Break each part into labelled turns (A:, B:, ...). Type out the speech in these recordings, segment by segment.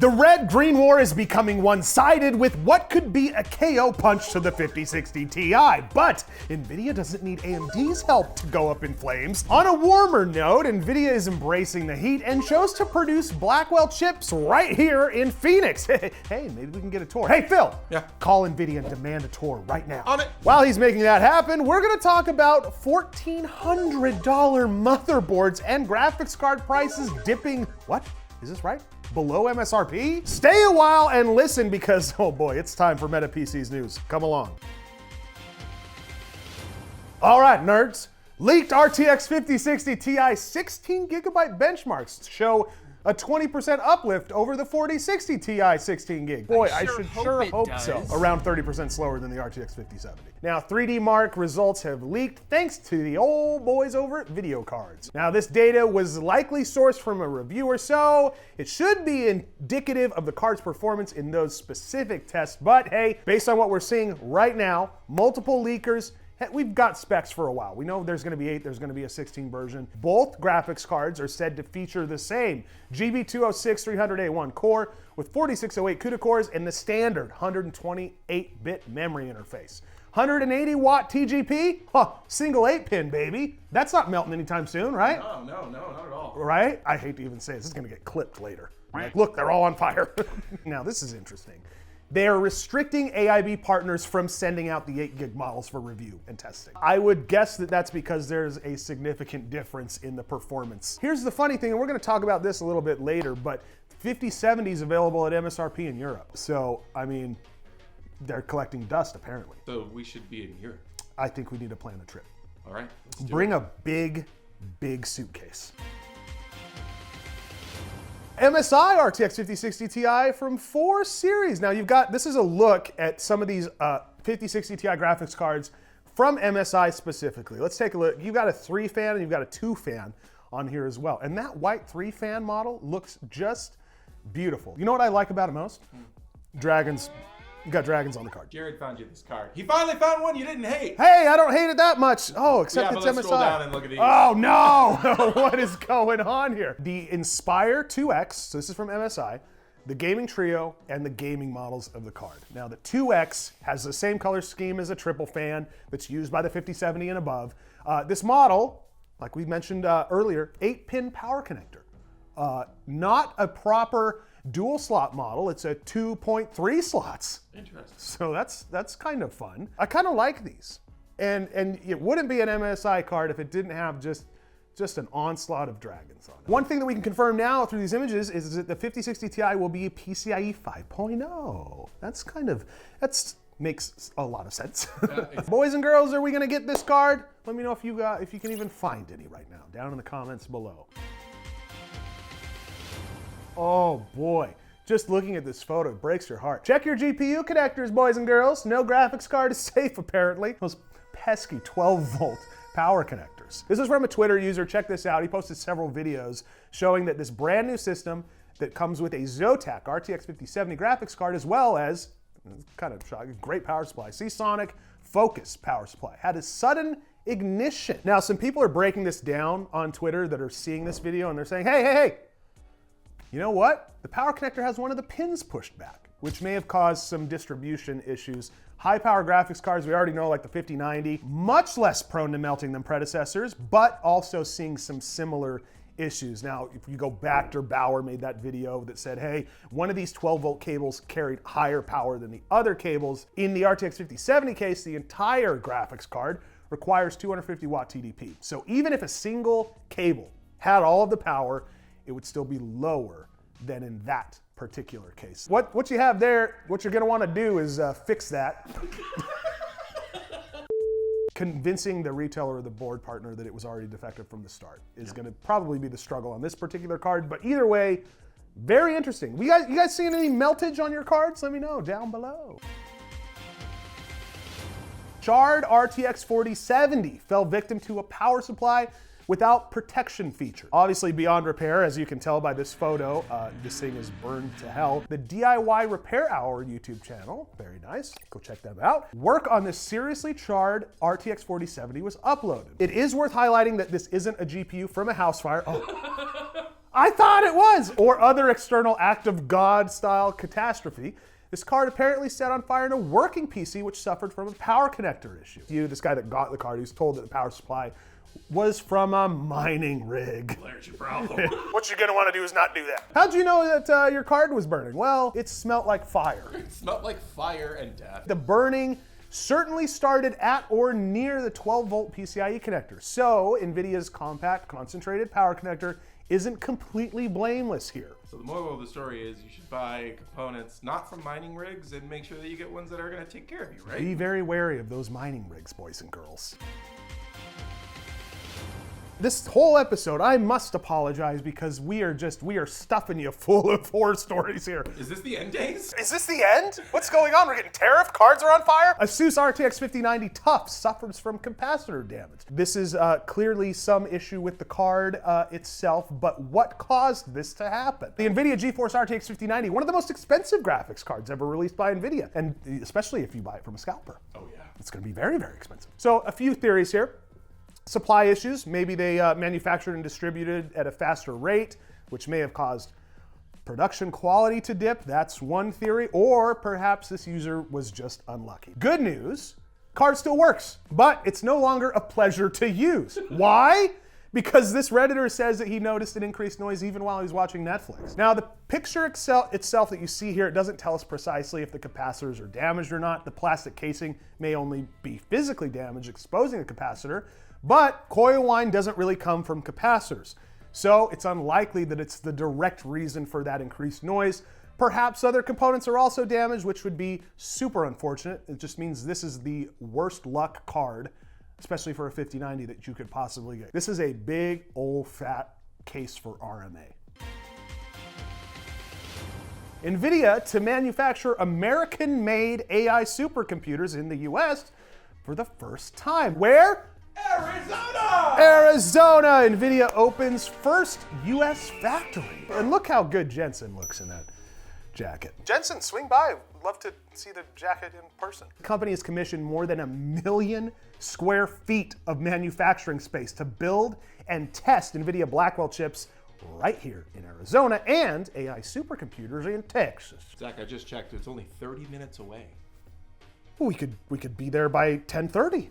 A: The red-green war is becoming one-sided with what could be a KO punch to the 5060 Ti, but NVIDIA doesn't need AMD's help to go up in flames. On a warmer note, NVIDIA is embracing the heat and chose to produce Blackwell chips right here in Phoenix. Hey, maybe we can get a tour. Hey, Phil.
B: Yeah.
A: Call NVIDIA and demand a tour right now.
B: On it.
A: While he's making that happen, we're gonna talk about $1,400 motherboards and graphics card prices dipping, what? Is this right? Below MSRP? Stay a while and listen because, oh boy, it's time for Meta PC's news. Come along. All right, nerds. Leaked RTX 5060 Ti 16GB benchmarks show a 20% uplift over the 4060 Ti 16GB. Boy, I should sure hope so. Around 30% slower than the RTX 5070. Now, 3D Mark results have leaked thanks to the old boys over at Video Cards. Now, this data was likely sourced from a reviewer, so it should be indicative of the card's performance in those specific tests. But hey, based on what we're seeing right now, multiple leakers, we've got specs for a while. We know there's gonna be 8, there's gonna be a 16 version. Both graphics cards are said to feature the same GB206 300A1 core with 4608 CUDA cores and the standard 128-bit memory interface. 180 watt TGP, single 8-pin, baby. That's not melting anytime soon, right?
B: No, not at all.
A: Right? I hate to even say this is gonna get clipped later. Like, look, they're all on fire. Now, this is interesting. They are restricting AIB partners from sending out the 8GB models for review and testing. I would guess that that's because there's a significant difference in the performance. Here's the funny thing, and we're gonna talk about this a little bit later, but 5070 is available at MSRP in Europe. So, I mean, they're collecting dust apparently.
B: So we should be in Europe.
A: I think we need to plan a trip.
B: All right, let's do
A: Bring a big suitcase. MSI RTX 5060 Ti from 4 series. Now you've got, this is a look at some of these 5060 Ti graphics cards from MSI specifically. Let's take a look. You've got a 3-fan and you've got a 2-fan on here as well. And that white 3-fan model looks just beautiful. You know what I like about it most? Dragons. You got dragons on the card.
B: Jared found you this card. He finally found one you didn't hate.
A: Hey, I don't hate it that much. Oh, except it's
B: let's
A: MSI.
B: scroll down and look at these.
A: Oh no, what is going on here? The Inspire 2X, so this is from MSI, the Gaming Trio, and the gaming models of the card. Now the 2X has the same color scheme as a triple fan that's used by the 5070 and above. This model, like we mentioned earlier, 8-pin power connector. Not a proper dual slot model, it's a 2.3 slots.
B: Interesting.
A: So that's kind of fun. I kind of like these. And it wouldn't be an MSI card if it didn't have just an onslaught of dragons on it. One thing that we can confirm now through these images is that the 5060 Ti will be PCIe 5.0. That makes a lot of sense. Boys and girls, are we gonna get this card? Let me know if you can even find any right now, down in the comments below. Oh boy, just looking at this photo breaks your heart. Check your GPU connectors, boys and girls. No graphics card is safe, apparently. Those pesky 12-volt power connectors. This is from a Twitter user, check this out. He posted several videos showing that this brand new system that comes with a Zotac RTX 5070 graphics card, as well as, kind of shocking, great power supply, Seasonic Focus power supply, had a sudden ignition. Now, some people are breaking this down on Twitter that are seeing this video and they're saying, hey, you know what? The power connector has one of the pins pushed back, which may have caused some distribution issues. High power graphics cards, we already know, like the 5090, much less prone to melting than predecessors, but also seeing some similar issues. Now, if you go back to Bauer made that video that said, hey, one of these 12-volt cables carried higher power than the other cables. In the RTX 5070 case, the entire graphics card requires 250 watt TDP. So even if a single cable had all of the power, it would still be lower than in that particular case. What you have there, what you're gonna wanna do is fix that. Convincing the retailer or the board partner that it was already defective from the start is gonna probably be the struggle on this particular card, but either way, very interesting. You guys seeing any meltage on your cards? Let me know down below. Charred RTX 4070 fell victim to a power supply without protection feature. Obviously beyond repair, as you can tell by this photo, this thing is burned to hell. The DIY Repair Hour YouTube channel, very nice, go check them out. Work on this seriously charred RTX 4070 was uploaded. It is worth highlighting that this isn't a GPU from a house fire. Oh. I thought it was! Or other external act of God style catastrophe. This card apparently set on fire in a working PC which suffered from a power connector issue. This guy that got the card, he was told that the power supply was from a mining rig.
B: There's your problem.
A: What you're gonna wanna do is not do that. How'd you know that your card was burning? Well, it smelled like fire.
B: It smelled like fire and death.
A: The burning certainly started at or near the 12-volt PCIe connector. So NVIDIA's compact concentrated power connector isn't completely blameless here.
B: So the moral of the story is you should buy components not from mining rigs and make sure that you get ones that are gonna take care of you, right?
A: Be very wary of those mining rigs, boys and girls. This whole episode, I must apologize because we are stuffing you full of horror stories here.
B: Is this the end days?
A: Is this the end? What's going on? We're getting tariff? Cards are on fire? ASUS RTX 5090 Tough suffers from capacitor damage. This is clearly some issue with the card itself, but what caused this to happen? The NVIDIA GeForce RTX 5090, one of the most expensive graphics cards ever released by NVIDIA, and especially if you buy it from a scalper.
B: Oh yeah.
A: It's gonna be very, very expensive. So a few theories here. Supply issues, maybe they manufactured and distributed at a faster rate, which may have caused production quality to dip. That's one theory. Or perhaps this user was just unlucky. Good news, card still works, but it's no longer a pleasure to use. Why? Because this Redditor says that he noticed an increased noise even while he was watching Netflix. Now the picture itself that you see here, it doesn't tell us precisely if the capacitors are damaged or not. The plastic casing may only be physically damaged, exposing the capacitor. But Coil Whine doesn't really come from capacitors. So it's unlikely that it's the direct reason for that increased noise. Perhaps other components are also damaged, which would be super unfortunate. It just means this is the worst luck card, especially for a 5090 that you could possibly get. This is a big old fat case for RMA. NVIDIA to manufacture American-made AI supercomputers in the US for the first time. Where?
B: Arizona!
A: Arizona! NVIDIA opens first US factory. And look how good Jensen looks in that jacket. Jensen, swing by. Love to see the jacket in person. The company has commissioned more than 1 million square feet of manufacturing space to build and test NVIDIA Blackwell chips right here in Arizona and AI supercomputers in Texas.
B: Zach, I just checked. It's only 30 minutes away.
A: We could be there by 10:30.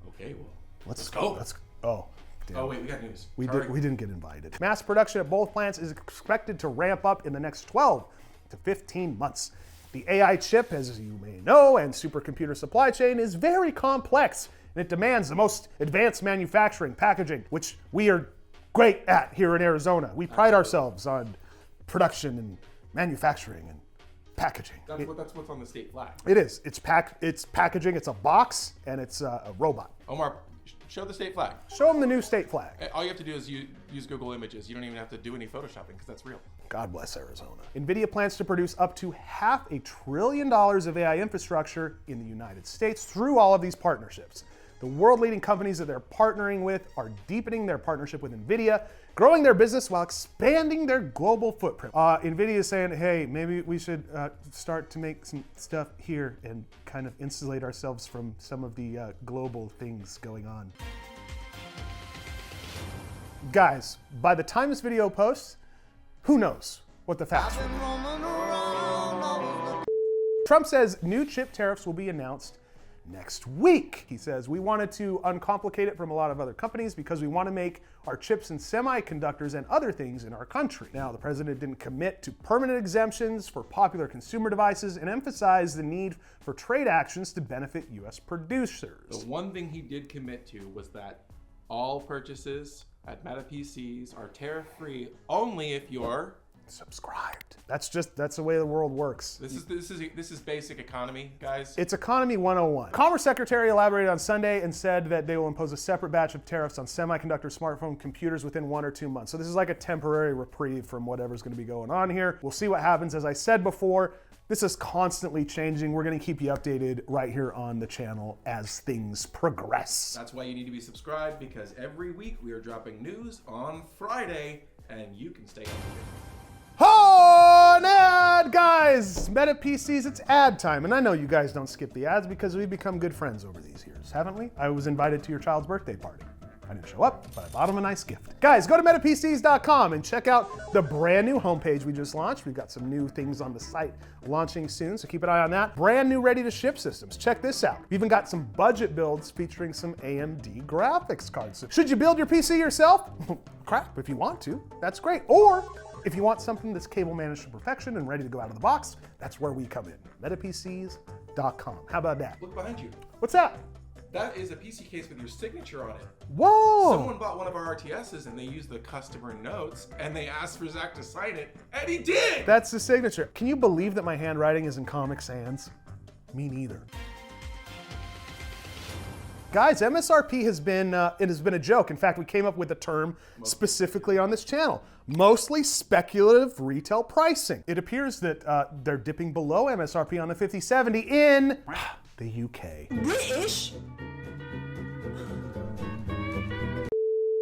B: Okay, well,
A: Let's
B: go.
A: Oh, damn.
B: Oh wait, we got news.
A: We didn't get invited. Mass production at both plants is expected to ramp up in the next 12 to 15 months. The AI chip, as you may know, and supercomputer supply chain is very complex, and it demands the most advanced manufacturing packaging, which we are great at here in Arizona. We pride ourselves on production and manufacturing and packaging.
B: That's what's on the state flag.
A: It is. It's packaging. It's a box, and it's a robot.
B: Omar, show the state flag.
A: Show them the new state flag.
B: All you have to do is use Google Images. You don't even have to do any photoshopping because that's real.
A: God bless Arizona. NVIDIA plans to produce up to $500 billion of AI infrastructure in the United States through all of these partnerships. The world-leading companies that they're partnering with are deepening their partnership with NVIDIA, growing their business while expanding their global footprint. NVIDIA is saying, hey, maybe we should start to make some stuff here and kind of insulate ourselves from some of the global things going on. Guys, by the time this video posts, who knows what the facts will be. Trump says new chip tariffs will be announced next week. He says, we wanted to uncomplicate it from a lot of other companies because we want to make our chips and semiconductors and other things in our country. Now, the president didn't commit to permanent exemptions for popular consumer devices and emphasized the need for trade actions to benefit US producers.
B: The one thing he did commit to was that all purchases at Meta PCs are tariff-free only if you're
A: subscribed. That's the way the world works.
B: This is basic economy, guys.
A: It's economy 101. Commerce Secretary elaborated on Sunday and said that they will impose a separate batch of tariffs on semiconductor smartphone computers within 1 or 2 months. So this is like a temporary reprieve from whatever's going to be going on here. We'll see what happens. As I said before, this is constantly changing. We're going to keep you updated right here on the channel as things progress.
B: That's why you need to be subscribed, because every week we are dropping news on Friday and you can stay up to date.
A: Oh, an ad, guys! Meta PCs, it's ad time. And I know you guys don't skip the ads because we've become good friends over these years, haven't we? I was invited to your child's birthday party. I didn't show up, but I bought him a nice gift. Guys, go to metapcs.com and check out the brand new homepage we just launched. We've got some new things on the site launching soon, so keep an eye on that. Brand new ready to ship systems. Check this out. We even got some budget builds featuring some AMD graphics cards. So should you build your PC yourself? Crap, if you want to, that's great. Or if you want something that's cable managed to perfection and ready to go out of the box, that's where we come in. metapcs.com. How about that?
B: Look behind you.
A: What's that?
B: That is a PC case with your signature on it.
A: Whoa!
B: Someone bought one of our RTSs and they used the customer notes and they asked for Zach to sign it, and he did!
A: That's the signature. Can you believe that my handwriting is in Comic Sans? Me neither. Guys, MSRP has been a joke. In fact, we came up with a term specifically on this channel. Mostly speculative retail pricing. It appears that they're dipping below MSRP on the 5070 in the UK.
C: British?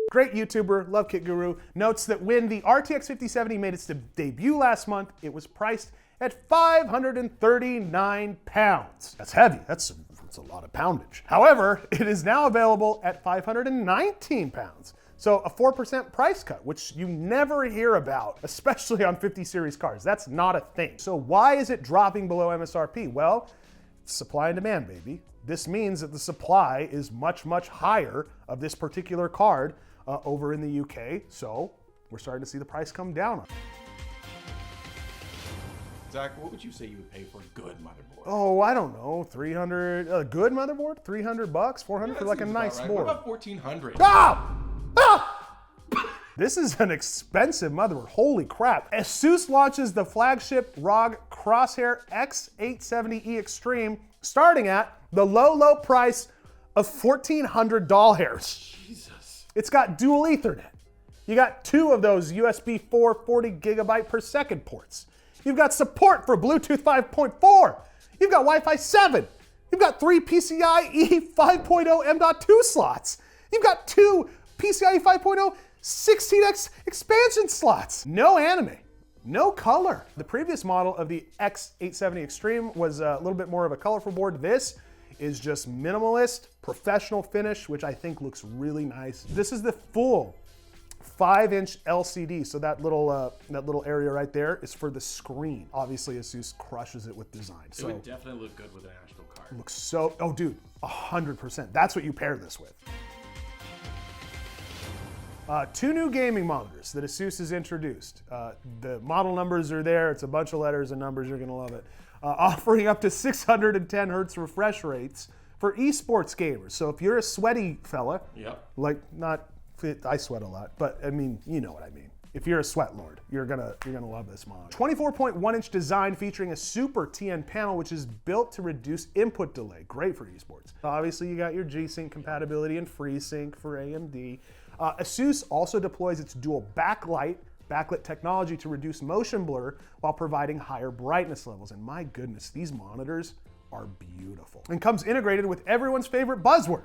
A: Great YouTuber, Love Kit Guru, notes that when the RTX 5070 made its debut last month, it was priced at 539 pounds. That's heavy, that's a lot of poundage. However, it is now available at 519 pounds. So a 4% price cut, which you never hear about, especially on 50 series cars. That's not a thing. So why is it dropping below MSRP? Well, supply and demand, baby. This means that the supply is much, much higher of this particular card over in the UK. So we're starting to see the price come down.
B: Zach, what would you say you would pay for a good motherboard?
A: Oh, I don't know, 300, a good motherboard? 300 bucks, 400 for like a nice
B: right.
A: board.
B: What about 1400?
A: Ah! Ah! This is an expensive motherboard, holy crap. ASUS launches the flagship ROG Crosshair X870E Extreme, starting at the low, low price of $1,400.
B: Jesus.
A: It's got dual Ethernet. You got two of those USB 4 40 gigabyte per second ports. You've got support for Bluetooth 5.4. You've got Wi-Fi 7. You've got 3 PCIe 5.0 M.2 slots. You've got 2 PCIe 5.0 16x expansion slots. No anime, no color. The previous model of the X870 Extreme was a little bit more of a colorful board. This is just minimalist, professional finish, which I think looks really nice. This is the full 5-inch LCD, so that little area right there is for the screen. Obviously, ASUS crushes it with design.
B: It would definitely look good with an Astro card.
A: Looks so, oh dude, 100%. That's what you pair this with. Two new gaming monitors that ASUS has introduced. The model numbers are there. It's a bunch of letters and numbers. You're gonna love it. Offering up to 610 hertz refresh rates for esports gamers. So if you're a sweaty fella, like not fit, I sweat a lot, but I mean, you know what I mean. If you're a sweat lord, you're gonna love this monitor. 24.1-inch design featuring a super TN panel, which is built to reduce input delay. Great for esports. Obviously, you got your G-Sync compatibility and FreeSync for AMD. ASUS also deploys its dual backlit technology to reduce motion blur while providing higher brightness levels. And my goodness, these monitors are beautiful. And comes integrated with everyone's favorite buzzword,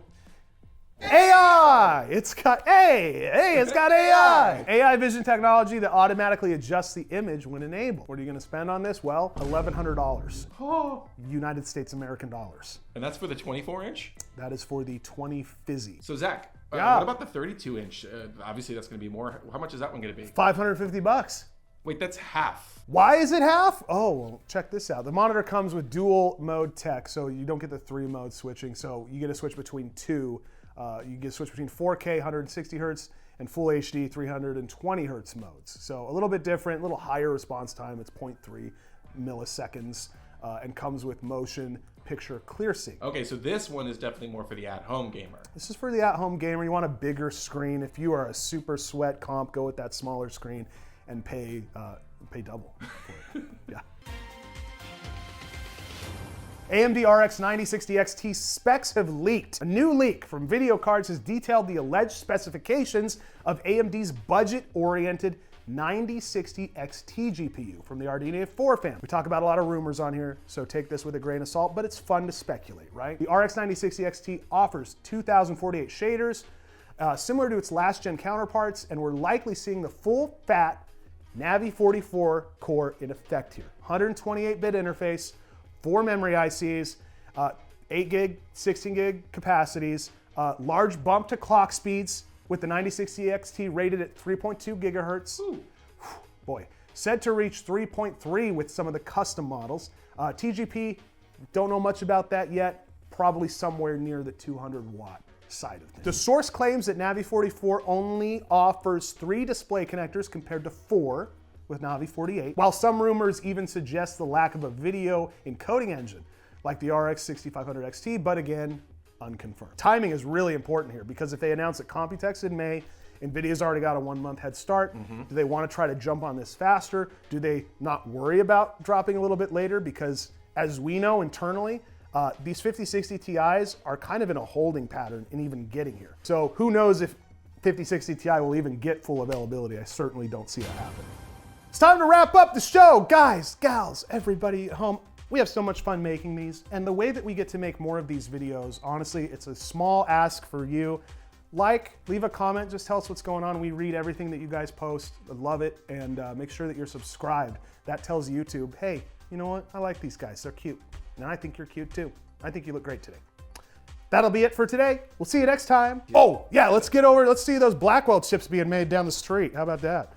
A: AI! It's got AI! AI vision technology that automatically adjusts the image when enabled. What are you gonna spend on this? Well, $1,100.
B: Oh.
A: United States American dollars.
B: And that's for the 24-inch?
A: That is for the 20 Fizzy.
B: So Zach,
A: Yeah.
B: what about the 32-inch? Obviously that's gonna be more. How much is that one gonna be?
A: $550.
B: Wait, that's half.
A: Why is it half? Oh, well, check this out. The monitor comes with dual mode tech, so you don't get the 3-mode switching. So you get to switch between two. You get to switch between 4K 160 hertz and full HD 320 hertz modes. So a little bit different, a little higher response time. It's 0.3 milliseconds and comes with motion picture clear sync.
B: Okay, so this one is definitely more for the at-home gamer.
A: This is for the at-home gamer. You want a bigger screen. If you are a super sweat comp, go with that smaller screen and pay double for it. Yeah. AMD RX 9060 XT specs have leaked. A new leak from Video Cards has detailed the alleged specifications of AMD's budget-oriented 9060 XT GPU from the RDNA 4 family. We talk about a lot of rumors on here, so take this with a grain of salt, but it's fun to speculate, right? The RX 9060 XT offers 2048 shaders, similar to its last-gen counterparts, and we're likely seeing the full-fat Navi 44 core in effect here. 128-bit interface, 4 memory ICs, 8 gig, 16 gig capacities, large bump to clock speeds, with the 9060 XT rated at 3.2 gigahertz.
B: Ooh.
A: Boy, said to reach 3.3 with some of the custom models. TGP, don't know much about that yet. Probably somewhere near the 200 watt side of things. The source claims that Navi 44 only offers 3 display connectors compared to 4 with Navi 48, while some rumors even suggest the lack of a video encoding engine like the RX 6500 XT, but again, unconfirmed. Timing is really important here because if they announce at Computex in May, NVIDIA's already got a 1-month head start. Do they want to try to jump on this faster? Do they not worry about dropping a little bit later? Because as we know internally, these 5060 Ti's are kind of in a holding pattern in even getting here. So who knows if 5060 Ti will even get full availability. I certainly don't see that happening. It's time to wrap up the show. Guys, gals, everybody at home. We have so much fun making these, and the way that we get to make more of these videos, honestly, it's a small ask for you. Like, leave a comment, just tell us what's going on. We read everything that you guys post. I love it, and make sure that you're subscribed. That tells YouTube, hey, you know what? I like these guys, they're cute. And I think you're cute too. I think you look great today. That'll be it for today. We'll see you next time. Oh, yeah, let's see those Blackwell chips being made down the street. How about that?